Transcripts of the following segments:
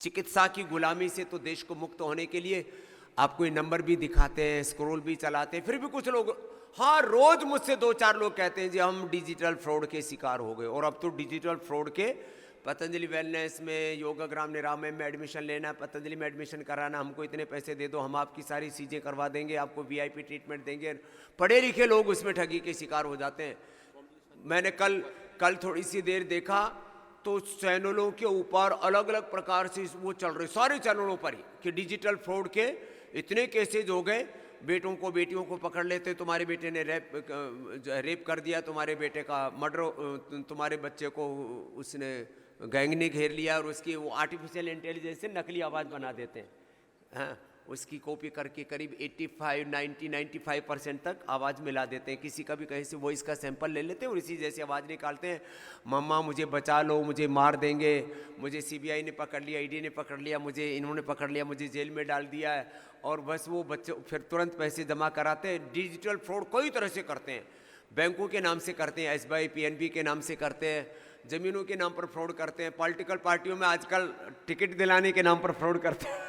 चिकित्सा की गुलामी से तो देश को मुक्त होने के लिए आपको ये नंबर भी दिखाते हैं, स्क्रॉल भी चलाते हैं, फिर भी कुछ लोग, हाँ, रोज मुझसे 2-4 लोग कहते हैं जी हम डिजिटल फ्रॉड के शिकार हो गए। और अब तो डिजिटल फ्रॉड के पतंजलि वेलनेस में, योगाग्राम निरामय में एडमिशन लेना, पतंजलि में एडमिशन कराना, हमको इतने पैसे दे दो, हम आपकी सारी चीज़ें करवा देंगे, आपको वीआईपी ट्रीटमेंट देंगे। पढ़े लिखे लोग उसमें ठगी के शिकार हो जाते हैं। मैंने कल थोड़ी सी देर देखा तो चैनलों के ऊपर अलग अलग प्रकार से वो चल रहे, सारे चैनलों पर ही, कि डिजिटल फ्रॉड के इतने केसेज हो गए। बेटों को बेटियों को पकड़ लेते, तुम्हारे बेटे ने रेप कर दिया, तुम्हारे बेटे का मर्डर, तुम्हारे बच्चे को उसने गैंग ने घेर लिया, और उसकी वो आर्टिफिशियल इंटेलिजेंस से नकली आवाज़ बना देते हैं। हाँ, उसकी कॉपी करके करीब 85, 90, 95% तक आवाज़ मिला देते हैं। किसी का भी कहीं से वॉइस का सैंपल ले लेते हैं और इसी जैसी आवाज़ निकालते हैं, मम्मा मुझे बचा लो, मुझे मार देंगे, मुझे सीबीआई ने पकड़ लिया, ईडी ने पकड़ लिया, मुझे इन्होंने पकड़ लिया, मुझे जेल में डाल दिया है। और बस वो बच्चे फिर तुरंत पैसे जमा कराते हैं। डिजिटल फ्रॉड कई तरह से करते हैं, बैंकों के नाम से करते हैं, एसबीआई पीएनबी के नाम से करते हैं, ज़मीनों के नाम पर फ्रॉड करते हैं, पॉलिटिकल पार्टियों में आजकल टिकट दिलाने के नाम पर फ्रॉड करते हैं।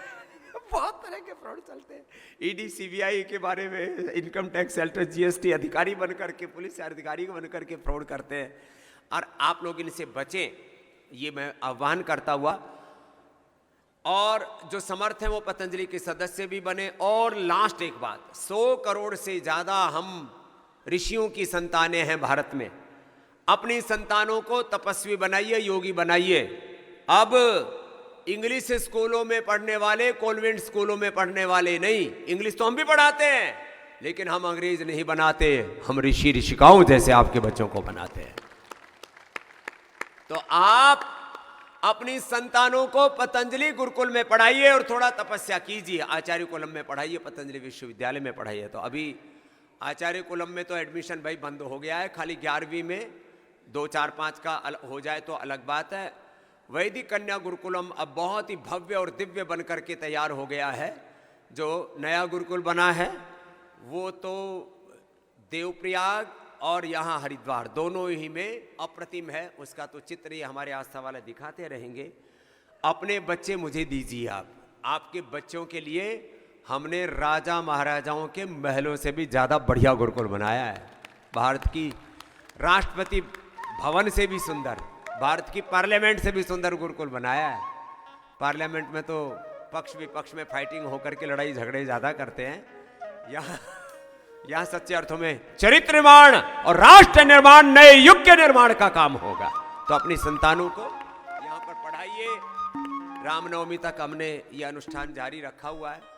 बहुत तरह के फ्रॉड चलते हैं। ईडी सीबीआई के बारे में, इनकम टैक्स सेल्टर, जीएसटी अधिकारी बन करके, पुलिस अधिकारी बन करके फ्रॉड करते हैं। और आप लोग इनसे बचें, ये मैं आह्वान करता हुआ, और जो समर्थ हैं वो पतंजलि के सदस्य भी बने। और लास्ट एक बात, 100 करोड़ से ज़्यादा हम ऋषियों की संतानें हैं भारत में। अपनी संतानों को तपस्वी बनाइए, योगी बनाइए। अब इंग्लिश स्कूलों में पढ़ने वाले, कॉन्वेंट स्कूलों में पढ़ने वाले नहीं, इंग्लिश तो हम भी पढ़ाते हैं, लेकिन हम अंग्रेज नहीं बनाते, हम ऋषि ऋषिकाओं जैसे आपके बच्चों को बनाते हैं। तो आप अपनी संतानों को पतंजलि गुरुकुल में पढ़ाइए और थोड़ा तपस्या कीजिए। आचार्य कुलम में पढ़ाइए, पतंजलि विश्वविद्यालय में पढ़ाइए। तो अभी आचार्य कुलम में तो एडमिशन भाई बंद हो गया है, खाली 11वीं में 2, 4, 5 का हो जाए तो अलग बात है। वैदिक कन्या गुरुकुलम अब बहुत ही भव्य और दिव्य बन करके तैयार हो गया है। जो नया गुरुकुल बना है वो तो देवप्रयाग और यहाँ हरिद्वार दोनों ही में अप्रतिम है। उसका तो चित्र ये हमारे आस्था वाले दिखाते रहेंगे। अपने बच्चे मुझे दीजिए आप। आपके बच्चों के लिए हमने राजा महाराजाओं के महलों से भी ज़्यादा बढ़िया गुरुकुल बनाया है। भारत की राष्ट्रपति भवन से भी सुंदर, भारत की पार्लियामेंट से भी सुंदर गुरुकुल बनाया है। पार्लियामेंट में तो पक्ष विपक्ष में फाइटिंग होकर के लड़ाई झगड़े ज़्यादा करते हैं। यहाँ सच्चे अर्थों में चरित्र निर्माण और राष्ट्र निर्माण, नए युग के निर्माण का काम होगा। तो अपनी संतानों को यहाँ पर पढ़ाइए। रामनवमी तक हमने ये अनुष्ठान जारी रखा हुआ है।